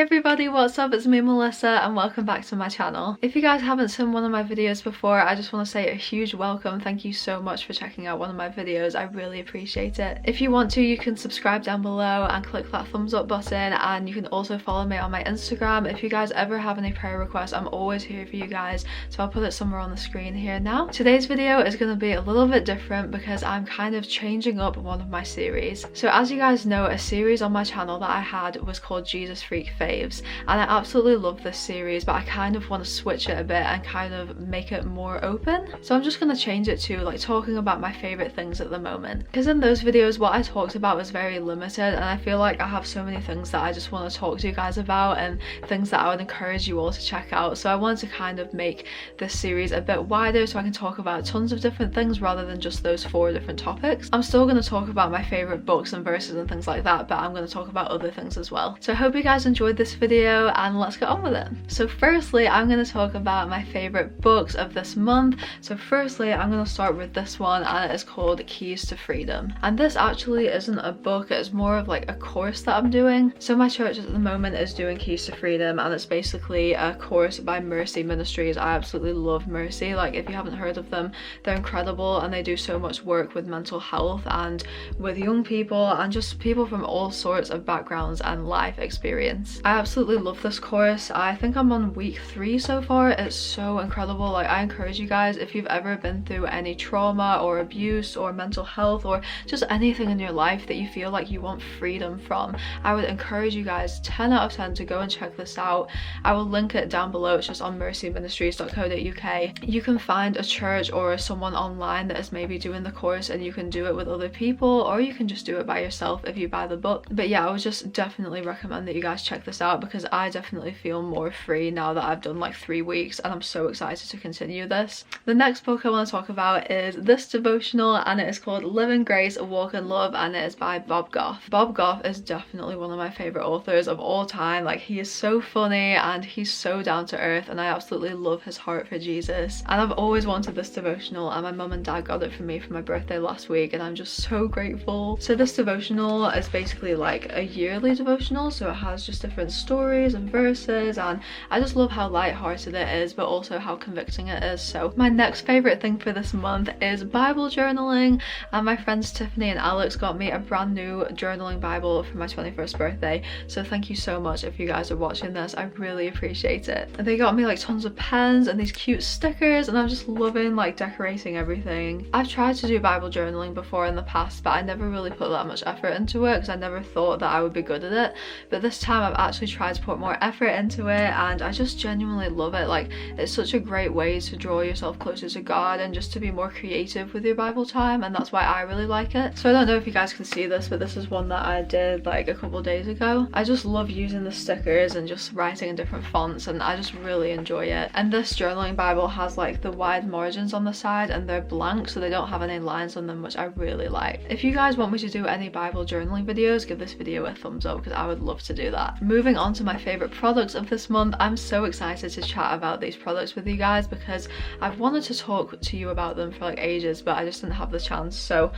everybody, what's up? It's me, Melissa, and welcome back to my channel. If you guys haven't seen one of my videos before, I just want to say a huge welcome. Thank you so much for checking out one of my videos. I really appreciate it. If you want to, you can subscribe down below and click that thumbs up button, and you can also follow me on my Instagram. If you guys ever have any prayer requests, I'm always here for you guys, so I'll put it somewhere on the screen here now. Today's video is going to be a little bit different because I'm kind of changing up one of my series. So as you guys know, a series on my channel that I had was called Jesus Freak Faves, and I absolutely love this series, but I kind of want to switch it a bit and kind of make it more open. So I'm just going to change it to like talking about my favorite things at the moment, because in those videos what I talked about was very limited, and I feel like I have so many things that I just want to talk to you guys about and things that I would encourage you all to check out. So I wanted to kind of make this series a bit wider so I can talk about tons of different things rather than just those 4 different topics. I'm still going to talk about my favorite books and verses and things like that, but I'm going to talk about other things as well. So I hope you guys enjoyed this video, and let's get on with it. So firstly, I'm going to talk about my favorite books of this month. So firstly, I'm going to start with this one, and it is called Keys to Freedom. And this actually isn't a book, it's more of like a course that I'm doing. So my church at the moment is doing Keys to Freedom, and it's basically a course by Mercy Ministries. I absolutely love Mercy. Like, if you haven't heard of them, they're incredible, and they do so much work with mental health and with young people and just people from all sorts of backgrounds and life experience. I absolutely love this course. I think I'm on week 3 so far. It's so incredible. Like, I encourage you guys, if you've ever been through any trauma or abuse or mental health or just anything in your life that you feel like you want freedom from, I would encourage you guys 10 out of 10 to go and check this out. I will link it down below. It's just on mercyministries.co.uk. You can find a church or someone online that is maybe doing the course, and you can do it with other people, or you can just do it by yourself if you buy the book. But yeah, I would just definitely recommend that you guys check this out, because I definitely feel more free now that I've done like 3 weeks, and I'm so excited to continue this. The next book I want to talk about is this devotional, and it is called Live in Grace, Walk in Love, and it is by Bob Goff. Bob Goff is definitely one of my favorite authors of all time. Like, he is so funny and he's so down to earth, and I absolutely love his heart for Jesus. And I've always wanted this devotional, and my mum and dad got it for me for my birthday last week, and I'm just so grateful. So this devotional is basically like a yearly devotional, so it has just different stories and verses, and I just love how light-hearted it is, but also how convicting it is. So my next favorite thing for this month is Bible journaling, and my friends Tiffany and Alex got me a brand new journaling Bible for my 21st birthday, so thank you so much if you guys are watching this. I really appreciate it. And they got me like tons of pens and these cute stickers, and I'm just loving like decorating everything. I've tried to do Bible journaling before in the past, but I never really put that much effort into it because I never thought that I would be good at it. But this time I've actually tried to put more effort into it, and I just genuinely love it. Like, it's such a great way to draw yourself closer to God and just to be more creative with your Bible time, and that's why I really like it. So I don't know if you guys can see this, but this is one that I did like a couple days ago. I just love using the stickers and just writing in different fonts, and I just really enjoy it. And this journaling Bible has like the wide margins on the side, and they're blank, so they don't have any lines on them, which I really like. If you guys want me to do any Bible journaling videos, give this video a thumbs up because I would love to do that. Moving on to my favorite products of this month, I'm so excited to chat about these products with you guys because I've wanted to talk to you about them for like ages, but I just didn't have the chance. So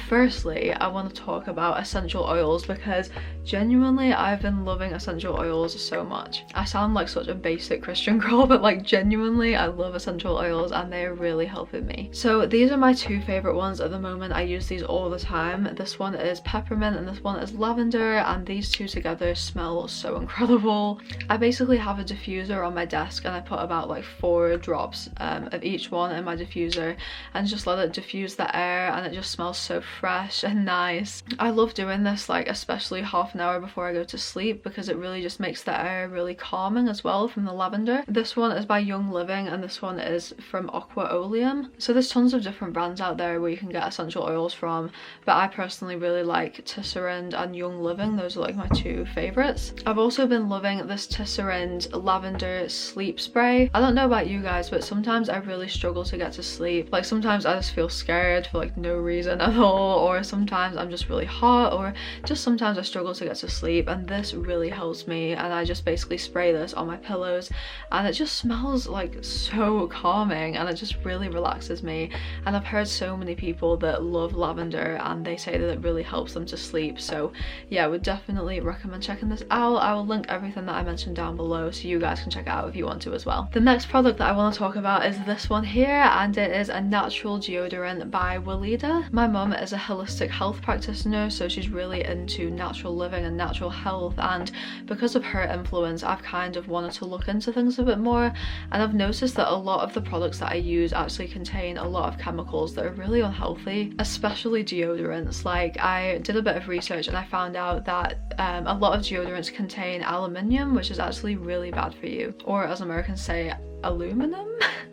firstly, I want to talk about essential oils, because genuinely I've been loving essential oils so much. I sound like such a basic Christian girl, but like genuinely I love essential oils, and they are really helping me. So these are my 2 favorite ones at the moment. I use these all the time. This one is peppermint and this one is lavender, and these 2 together smell so incredible. I basically have a diffuser on my desk, and I put about like 4 drops of each one in my diffuser and just let it diffuse the air, and it just smells so fresh and nice. I love doing this like especially half an hour before I go to sleep, because it really just makes the air really calming as well from the lavender. This one is by Young Living, and this one is from Aqua Oleum. So there's tons of different brands out there where you can get essential oils from, but I personally really like Tisserand and Young Living. Those are like my 2 favorites. I've also been loving this Tisserand lavender sleep spray. I don't know about you guys, but sometimes I really struggle to get to sleep. Like, sometimes I just feel scared for like no reason at all, or sometimes I'm just really hot, or just sometimes I struggle to get to sleep, and this really helps me. And I just basically spray this on my pillows, and it just smells like so calming, and it just really relaxes me. And I've heard so many people that love lavender, and they say that it really helps them to sleep. So yeah, I would definitely recommend checking this out. I will link everything that I mentioned down below so you guys can check it out if you want to as well. The next product that I want to talk about is this one here, and it is a natural deodorant by Walida. My mum is a holistic health practitioner, so she's really into natural living and natural health, and because of her influence I've kind of wanted to look into things a bit more, and I've noticed that a lot of the products that I use actually contain a lot of chemicals that are really unhealthy, especially deodorants. Like, I did a bit of research and I found out that a lot of deodorants contain aluminium, which is actually really bad for you, or as Americans say, aluminum.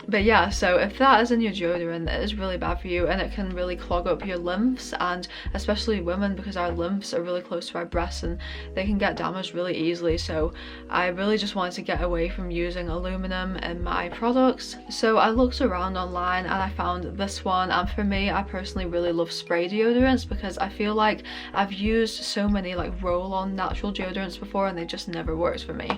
But yeah, so if that is in your deodorant, it is really bad for you, and it can really clog up your lymphs, and especially women, because our lymphs are really close to our breasts and they can get damaged really easily. So I really just wanted to get away from using aluminum in my products. So I looked around online and I found this one, and for me, I personally really love spray deodorants because I feel like I've used so many like roll-on natural deodorants before and they just never worked for me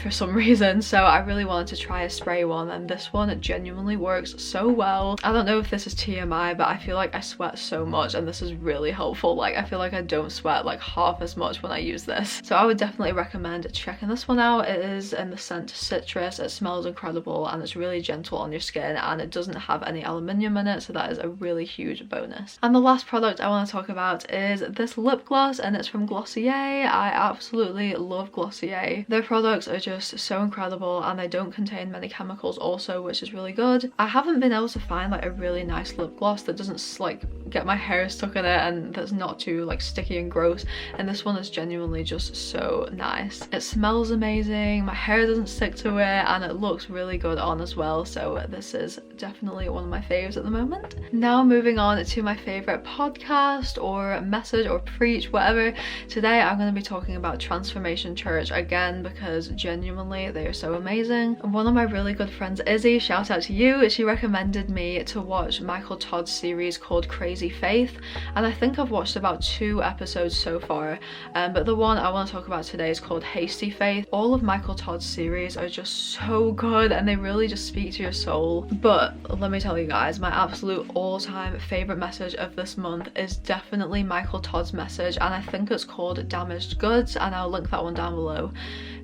for some reason. So I really wanted to try a spray one, and this one, it genuinely works so well. I don't know if this is TMI, but I feel like I sweat so much and this is really helpful. Like, I feel like I don't sweat like half as much when I use this. So I would definitely recommend checking this one out. It is in the scent citrus, it smells incredible, and it's really gentle on your skin, and it doesn't have any aluminium in it, so that is a really huge bonus. And the last product I want to talk about is this lip gloss, and it's from Glossier. I absolutely love Glossier. Their products are just so incredible, and they don't contain many chemicals also, which is really good. I haven't been able to find like a really nice lip gloss that doesn't like get my hair stuck in it and that's not too like sticky and gross, and this one is genuinely just so nice. It smells amazing, my hair doesn't stick to it, and it looks really good on as well, so this is definitely one of my faves at the moment. Now moving on to my favorite podcast or message or preach, whatever. Today I'm going to be talking about Transformation Church again because genuinely they are so amazing. And one of my really good friends, Izzy, shout out to you, she recommended me to watch Michael Todd's series called Crazy Faith, and I think I've watched about 2 episodes so far, but the one I want to talk about today is called Hasty Faith. All of Michael Todd's series are just so good and they really just speak to your soul. But let me tell you guys, my absolute all-time favorite message of this month is definitely Michael Todd's message, and I think it's called Damaged Goods, and I'll link that one down below.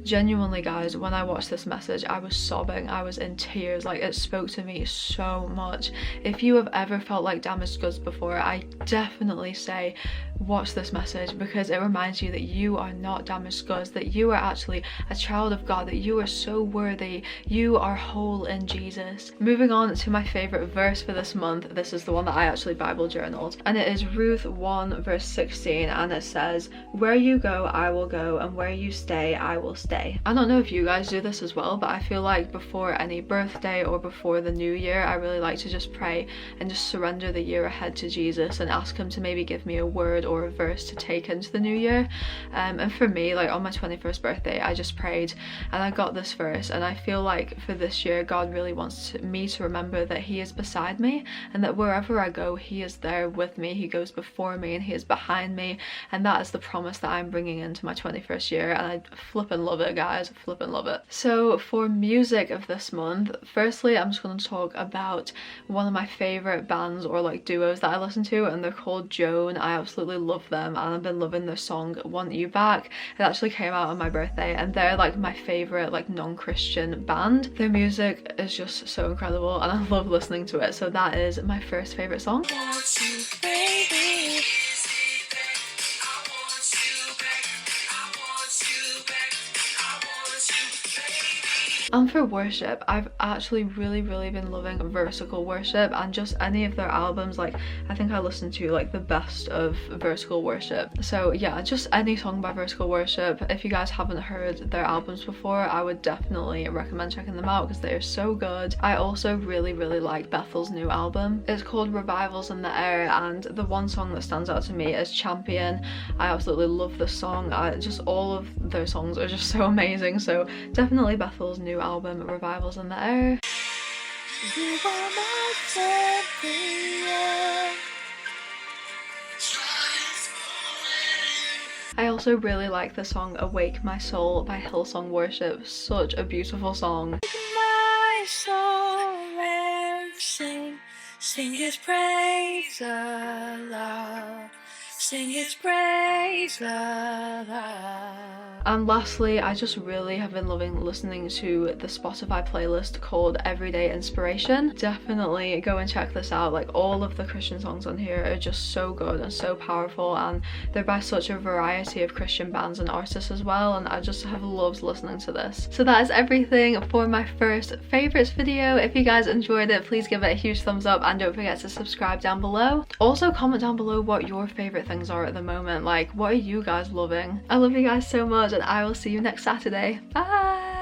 Genuinely guys, when I watched this message I was sobbing, I was in tears, like it spoke to me so much. If you have ever felt like damaged goods before, I definitely say watch this message because it reminds you that you are not damaged goods, that you are actually a child of God, that you are so worthy, you are whole in Jesus. Moving on to my favorite verse for this month, this is the one that I actually Bible journaled, and it is Ruth 1 verse 16, and it says, "Where you go I will go, and where you stay I will stay." I don't know if you guys do this as well, but I feel like before any birthday or before the new year I really like to just pray and just surrender the year ahead to Jesus and ask him to maybe give me a word or a verse to take into the new year. And for me, like on my 21st birthday I just prayed and I got this verse, and I feel like for this year God really wants me to remember that he is beside me, and that wherever I go he is there with me, he goes before me and he is behind me, and that is the promise that I'm bringing into my 21st year, and I flippin' love it guys, flippin' love it. So for music of this month, firstly I'm just going to talk about one of my favorite bands or like duos that I listen to, and they're called Joan. I absolutely love them and I've been loving their song Want You Back. It actually came out on my birthday and they're like my favorite like non-Christian band. Their music is just so incredible and I love listening to it, so that is my first favorite song. And for worship, I've actually really been loving Vertical Worship and just any of their albums. Like I think I listened to like the best of Vertical Worship, so yeah, just any song by Vertical Worship. If you guys haven't heard their albums before, I would definitely recommend checking them out because they are so good. I also really like Bethel's new album. It's called Revivals in the Air, and the one song that stands out to me is Champion. I absolutely love this song. Just all of their songs are just so amazing, so definitely Bethel's new album Revivals in the Air. You are my champion. I also really like the song Awake My Soul by Hillsong Worship. Such a beautiful song. My soul and sing his praise aloud. sing its praise. And lastly, I just really have been loving listening to the Spotify playlist called Everyday Inspiration. Definitely go and check this out. Like, all of the Christian songs on here are just so good and so powerful, and they're by such a variety of Christian bands and artists as well, and I just have loved listening to this. So that is everything for my first favorites video. If you guys enjoyed it, please give it a huge thumbs up and don't forget to subscribe down below. Also comment down below what your favorite things are at the moment. Like, what are you guys loving? I love you guys so much, and I will see you next Saturday. Bye!